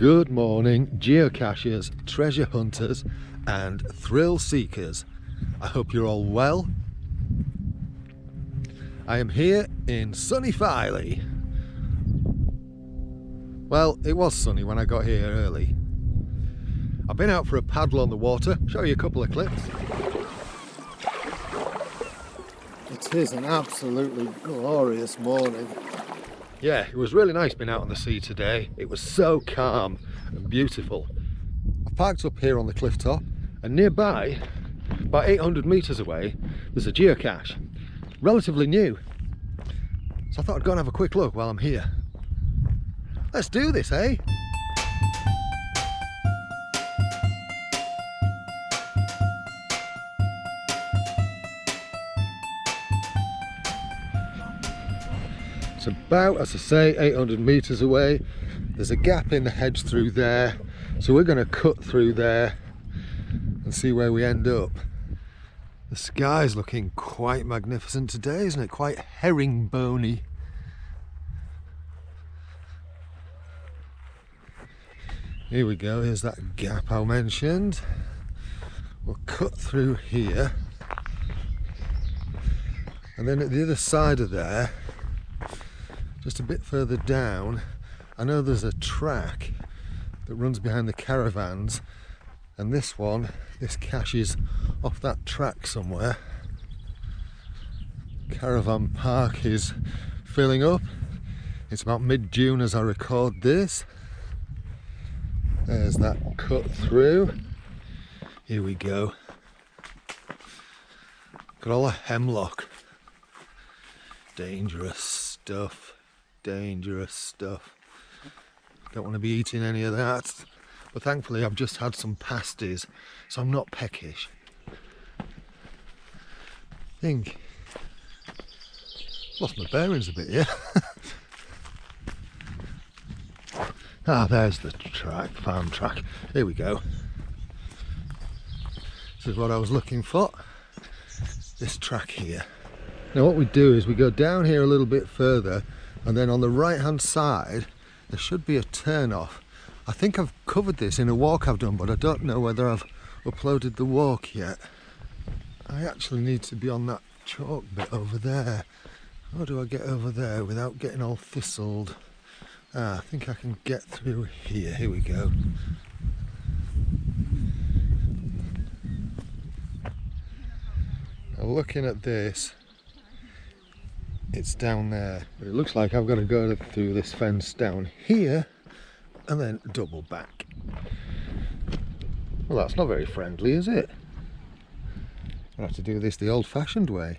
Good morning, geocachers, treasure hunters and thrill seekers. I hope you're all well. I am here in sunny Filey. Well, it was sunny when I got here early. I've been out for a paddle on the water, show you a couple of clips. It is an absolutely glorious morning. Yeah, it was really nice being out on the sea today. It was so calm and beautiful. I've parked up here on the cliff top, and nearby, about 800 metres away, there's a geocache. Relatively new. So I thought I'd go and have a quick look while I'm here. Let's do this, eh? It's about, as I say, 800 metres away. There's a gap in the hedge through there, so we're going to cut through there and see where we end up. The sky's looking quite magnificent today, isn't it? Quite herringbony. Here we go, here's that gap I mentioned. We'll cut through here, and then at the other side of there, just a bit further down, I know there's a track that runs behind the caravans, and this cache is off that track somewhere. Caravan park is filling up. It's about mid-June as I record this. There's that cut through. Here we go. Got all the hemlock. Dangerous stuff. Dangerous stuff. Don't want to be eating any of that, but thankfully I've just had some pasties, so I'm not peckish. I think lost my bearings a bit here. There's the track, farm track. Here we go. This is what I was looking for. This track here. Now what we do is we go down here a little bit further, and then on the right hand side there should be a turn off. I think I've covered this in a walk I've done, but I don't know whether I've uploaded the walk yet. I actually need to be on that chalk bit over there. How do I get over there without getting all thistled? I think I can get through here. Here we go. Now looking at this, it's down there, but it looks like I've got to go through this fence down here and then double back. Well, that's not very friendly, is it? I'll have to do this the old-fashioned way.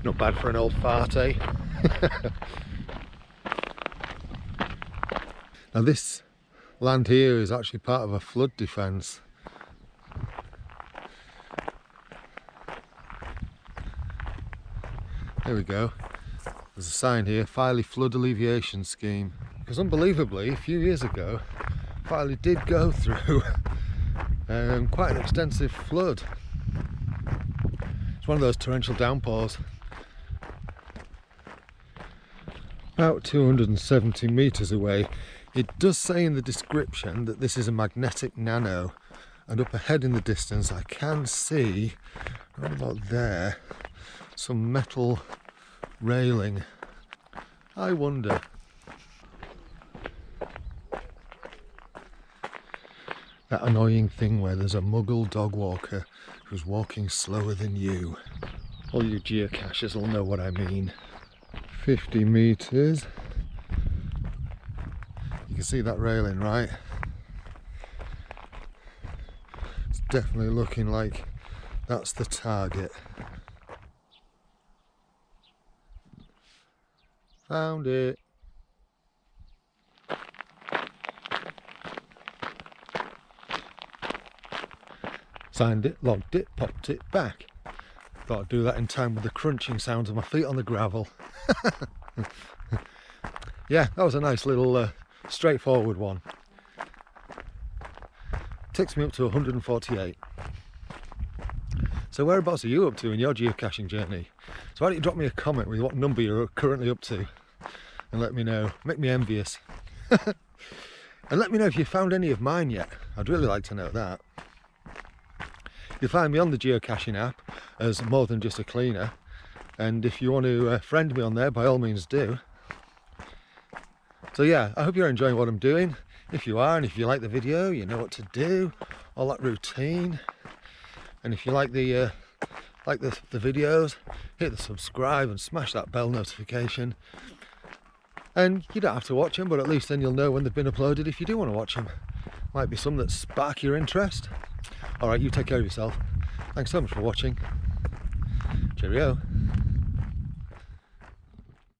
Not bad for an old fart, eh? Now this land here is actually part of a flood defence. There we go. There's a sign here, Filey Flood Alleviation Scheme. Because unbelievably, a few years ago, Filey did go through quite an extensive flood. It's one of those torrential downpours. About 270 metres away. It does say in the description that this is a magnetic nano, and up ahead in the distance I can see, right about there, some metal railing. I wonder. That annoying thing where there's a muggle dog walker who's walking slower than you. All you geocachers will know what I mean. 50 metres. You can see that railing, right? It's definitely looking like that's the target. Found it. Signed it, logged it, popped it back. Thought I'd do that in time with the crunching sounds of my feet on the gravel. Yeah, that was a nice little straightforward one. Takes me up to 148. So whereabouts are you up to in your geocaching journey? So why don't you drop me a comment with what number you're currently up to and let me know, make me envious. And let me know if you found any of mine yet. I'd really like to know that. You'll find me on the geocaching app as More Than Just a Cleaner, and if you want to friend me on there, by all means do. So yeah, I hope you're enjoying what I'm doing. If you are, and if you like the video, you know what to do, all that routine. And if you like the videos, hit the subscribe and smash that bell notification. And you don't have to watch them, but at least then you'll know when they've been uploaded if you do want to watch them. Might be some that spark your interest. Alright, you take care of yourself. Thanks so much for watching. Cheerio.